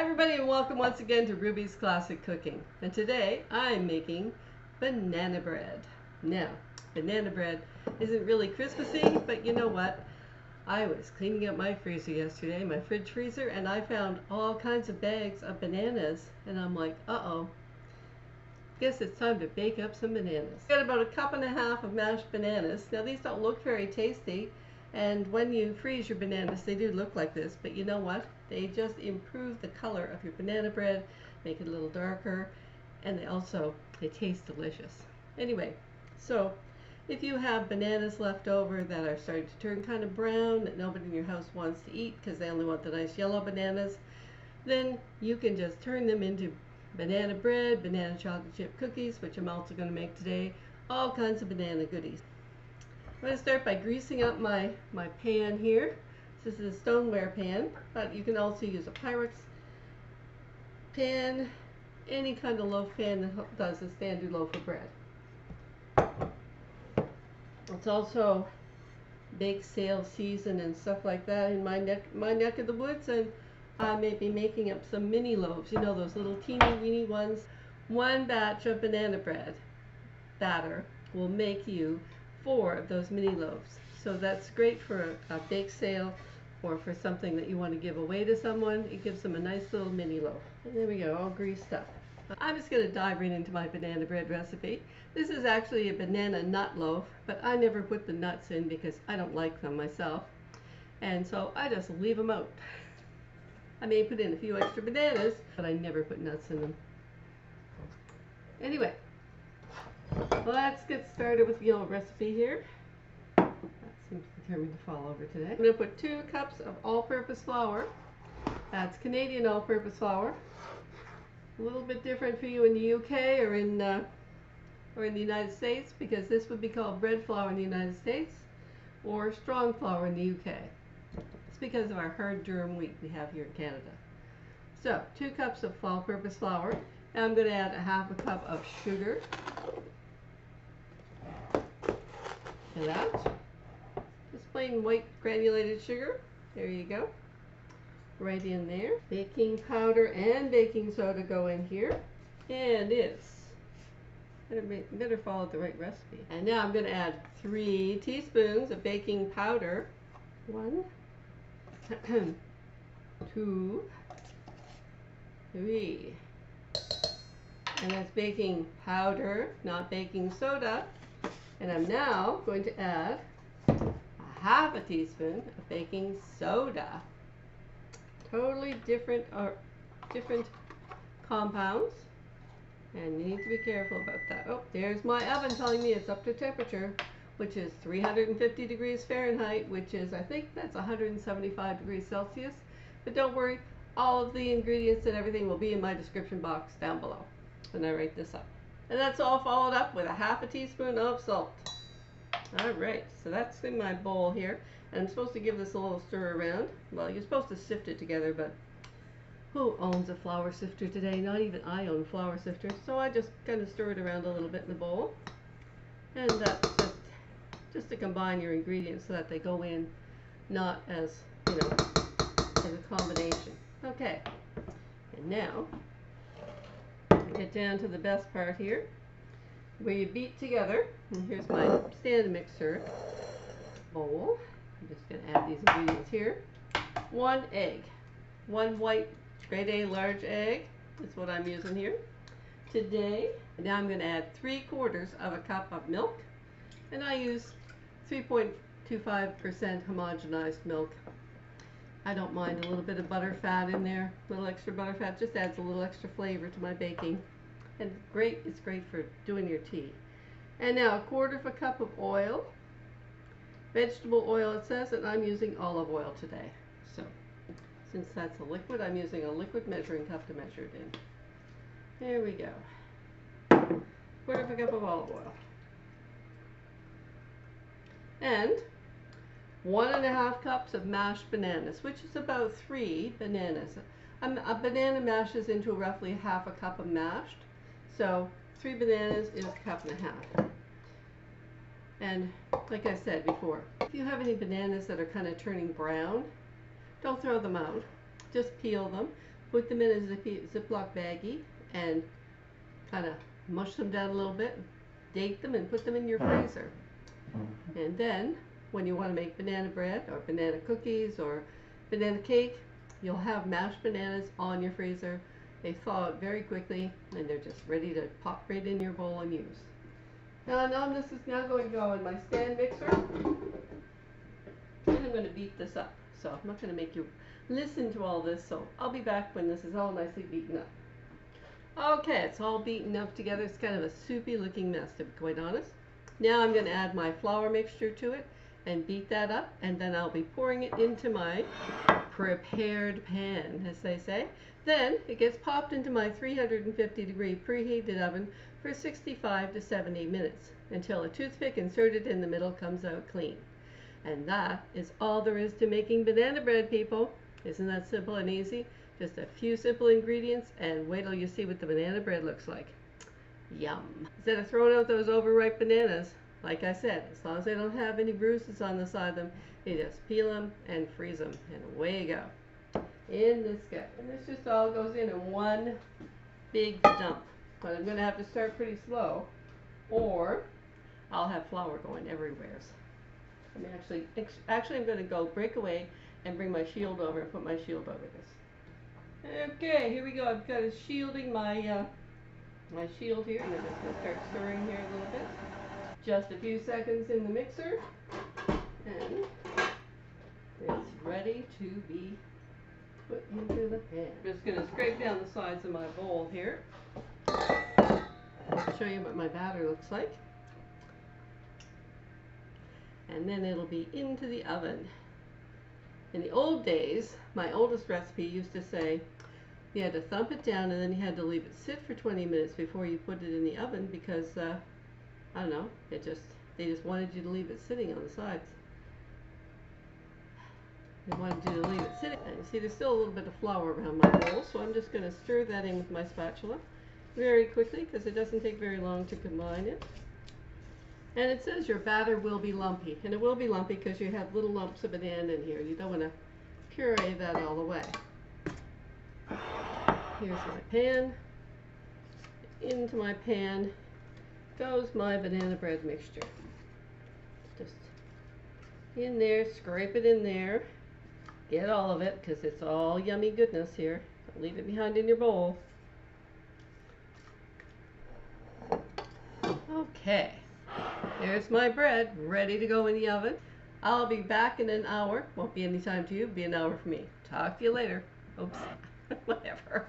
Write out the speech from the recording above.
Hi everybody, and welcome once again to Ruby's Classic Cooking. And today I'm making banana bread. Now, banana bread isn't really Christmassy, but you know what? I was cleaning up my freezer yesterday, my fridge freezer, and I found all kinds of bags of bananas. And I'm like, uh-oh, guess it's time to bake up some bananas. Got about 1.5 cups of mashed bananas. Now these don't look very tasty, and when you freeze your bananas, they do look like this, but you know what? They just improve the color of your banana bread, make it a little darker, and they taste delicious. Anyway, so if you have bananas left over that are starting to turn kind of brown, that nobody in your house wants to eat because they only want the nice yellow bananas, then you can just turn them into banana bread, banana chocolate chip cookies, which I'm also going to make today, all kinds of banana goodies. I'm going to start by greasing up my pan here. This is a stoneware pan, but you can also use a Pyrex pan, any kind of loaf pan that does a standard loaf of bread. It's also bake sale season and stuff like that in my neck of the woods, and I may be making up some mini loaves, you know, those little teeny weeny ones. One batch of banana bread batter will make you 4 of those mini loaves. So that's great for a bake sale or for something that you want to give away to someone. It gives them a nice little mini loaf. And there we go, all greased up. I'm just going to dive right into my banana bread recipe. This is actually a banana nut loaf, but I never put the nuts in because I don't like them myself. And so I just leave them out. I may put in a few extra bananas, but I never put nuts in them. Anyway, let's get started with the old recipe here. That seems determined to fall over today. I'm going to put 2 cups of all-purpose flour. That's Canadian all-purpose flour. A little bit different for you in the UK or in the United States, because this would be called bread flour in the United States or strong flour in the UK. It's because of our hard durum wheat we have here in Canada. So 2 cups of all-purpose flour. Now I'm going to add 1/2 cup of sugar. And that, just plain white granulated sugar. There you go. Right in there. Baking powder and baking soda go in here. And better follow the right recipe. And now I'm going to add 3 teaspoons of baking powder. 1, 2, 3. And that's baking powder, not baking soda. And I'm now going to add 1/2 teaspoon of baking soda. Totally different compounds, and you need to be careful about that. Oh, there's my oven telling me it's up to temperature, which is 350 degrees Fahrenheit, which is, I think that's 175 degrees Celsius. But don't worry, all of the ingredients and everything will be in my description box down below when I write this up. And that's all followed up with 1/2 teaspoon of salt. Alright, so that's in my bowl here. And I'm supposed to give this a little stir around. Well, you're supposed to sift it together, but who owns a flour sifter today? Not even I own flour sifters. So I just kind of stir it around a little bit in the bowl. And that's just to combine your ingredients so that they go in not as, you know, as a combination. Okay, and now get down to the best part here, where you beat together. And here's my stand mixer bowl. I'm just going to add these ingredients here. 1 egg, 1 white grade A large egg. That's what I'm using here today. And now I'm going to add 3/4 of a cup of milk, and I use 3.25% homogenized milk. I don't mind a little bit of butter fat in there. A little extra butter fat just adds a little extra flavor to my baking. And it's great for doing your tea. And now 1/4 cup of oil. Vegetable oil it says, and I'm using olive oil today. So since that's a liquid, I'm using a liquid measuring cup to measure it in. There we go. 1/4 cup of olive oil. And 1.5 cups of mashed bananas, which is about 3 bananas. A banana mashes into roughly 1/2 cup of mashed, so 3 bananas is 1.5 cups. And like I said before, if you have any bananas that are kind of turning brown, don't throw them out. Just peel them, put them in a Ziploc baggie and kind of mush them down a little bit, date them and put them in your freezer. And then when you want to make banana bread or banana cookies or banana cake, you'll have mashed bananas on your freezer. They thaw out very quickly and they're just ready to pop right in your bowl and use. Now this is now going to go in my stand mixer, and I'm going to beat this up. So I'm not going to make you listen to all this, so I'll be back when this is all nicely beaten up. Okay, it's all beaten up together. It's kind of a soupy looking mess, to be quite honest. Now I'm going to add my flour mixture to it and beat that up, and then I'll be pouring it into my prepared pan, as they say. Then it gets popped into my 350 degree preheated oven for 65 to 70 minutes until a toothpick inserted in the middle comes out clean. And that is all there is to making banana bread, people. Isn't that simple and easy? Just a few simple ingredients, and wait till you see what the banana bread looks like. Yum. Instead of throwing out those overripe bananas, like I said, as long as they don't have any bruises on the side of them, you just peel them and freeze them, and away you go. In this guy. And this just all goes in one big dump. But I'm going to have to start pretty slow, or I'll have flour going everywhere. I'm actually I'm going to go break away and bring my shield over and put my shield over this. Okay, here we go. I've got shielding my my shield here, and I'm just going to start stirring here a little bit. Just a few seconds in the mixer, and it's ready to be put into the pan. I'm just going to scrape down the sides of my bowl here. I'll show you what my batter looks like. And then it'll be into the oven. In the old days, my oldest recipe used to say you had to thump it down and then you had to leave it sit for 20 minutes before you put it in the oven because, I don't know, they just wanted you to leave it sitting on the sides. They wanted you to leave it sitting. And you see there's still a little bit of flour around my bowl, so I'm just going to stir that in with my spatula very quickly because it doesn't take very long to combine it. And it says your batter will be lumpy, and it will be lumpy because you have little lumps of banana in here. You don't want to puree that all the way. Here's my pan. Into my pan goes my banana bread mixture. Just in there, scrape it in there. Get all of it because it's all yummy goodness here. Don't leave it behind in your bowl. Okay. There's my bread, ready to go in the oven. I'll be back in an hour. Won't be any time to you, be an hour for me. Talk to you later. Oops, whatever.